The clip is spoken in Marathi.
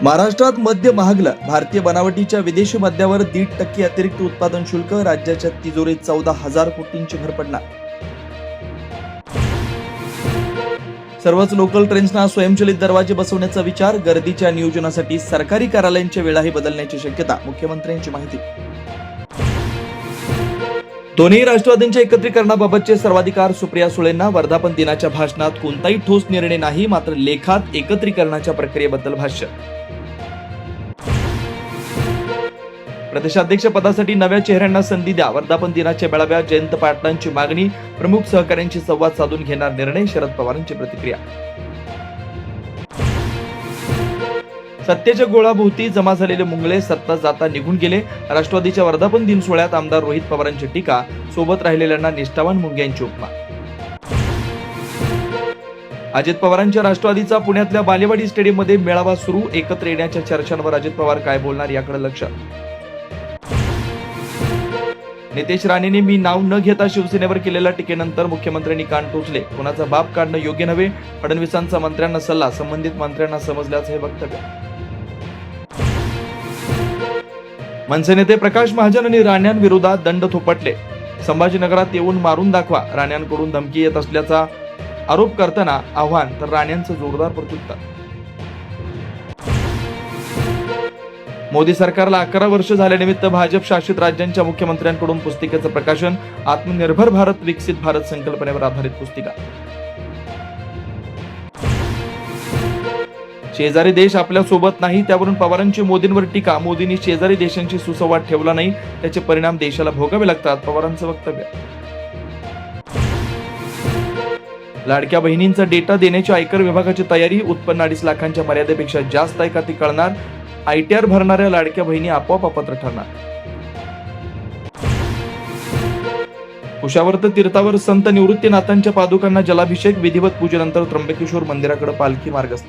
महाराष्ट्रात मद्य महागलं. भारतीय बनावटीच्या विदेशी मद्यावर 1.5% अतिरिक्त उत्पादन शुल्क. राज्याच्या तिजोरीत 14,000 कोटींची भर पडणार. सर्वच लोकल ट्रेन्सना स्वयंचलित दरवाजे बसवण्याचा विचार. गर्दीच्या नियोजनासाठी सरकारी कार्यालयांच्या वेळाही बदलण्याची शक्यता. मुख्यमंत्र्यांची माहिती. दोन्ही राष्ट्रवादींच्या एकत्रीकरणाबाबतचे सर्वाधिकार सुप्रिया सुळेंना. वर्धापन दिनाच्या भाषणात कोणताही ठोस निर्णय नाही, मात्र लेखात एकत्रीकरणाच्या प्रक्रियेबद्दल भाष्य. प्रदेशाध्यक्ष पदासाठी नव्या चेहऱ्यांना संधी द्या. वर्धापन दिनाच्या मेळाव्यात जयंत पाटलांची मागणी. प्रमुख सहकाऱ्यांशी संवाद साधून घेणार निर्णय. शरद पवारांची प्रतिक्रिया. सत्तेच्या गोळाभोवती जमा झालेले मुंगळे सत्ता जाता निघून गेले. राष्ट्रवादीच्या वर्धापन दिन सोहळ्यात आमदार रोहित पवारांची टीका. सोबत राहिलेल्यांना निष्ठावान मुंग्यांची उपमा. अजित पवारांच्या राष्ट्रवादीचा पुण्यातल्या बालेवाडी स्टेडियममध्ये मेळावा सुरू. एकत्र येण्याच्या चर्चांवर अजित पवार काय बोलणार याकडे लक्ष. नितेश राणेंनी मी नाव न घेता शिवसेनेवर केलेल्या टीकेनंतर मुख्यमंत्र्यांनी कान टोचले. कोणाचा बाप काढणं योग्य नव्हे. फडणवीसांचा मंत्र्यांना सल्ला. संबंधित मंत्र्यांना समजल्याचं हे वक्तव्य. मनसे नेते प्रकाश महाजन आणि राण्यांविरोधात दंड थोपटले. संभाजीनगरात येऊन मारून दाखवा. राण्यांकडून धमकी येत असल्याचा आरोप करताना आव्हान, तर राण्यांचं जोरदार प्रत्युत्तर. मोदी सरकारला 11 वर्ष झाल्यानिमित्त भाजप शासित राज्यांच्या मुख्यमंत्र्यांकडून पुस्तिकेचं प्रकाशन. आत्मनिर्भर भारत विकसित भारत संकल्पनेवर आधारित पुस्तिका. शेजारी देश आपल्या सोबत नाही, त्यावरून पवारांची मोदींवर टीका. मोदींनी शेजारी देशांशी सुसंवाद ठेवला नाही, त्याचे परिणाम देशाला भोगावे लागतात. पवारांचं वक्तव्य. लाडक्या बहिणींचा डेटा देण्याची आयकर विभागाची तयारी. उत्पन्न 2.5 लाखांच्या मर्यादेपेक्षा जास्त आहे का ती कळणार. ITR भरणाऱ्या लाडक्या बहिणी आपोआप अपात्र ठरणार. कुशावर्त तीर्थावर संत निवृत्तीनाथांच्या पादुकांना जलाभिषेक. विधिवत पूजेनंतर त्र्यंबकेश्वर मंदिराकडे पालखी मार्गस्थ.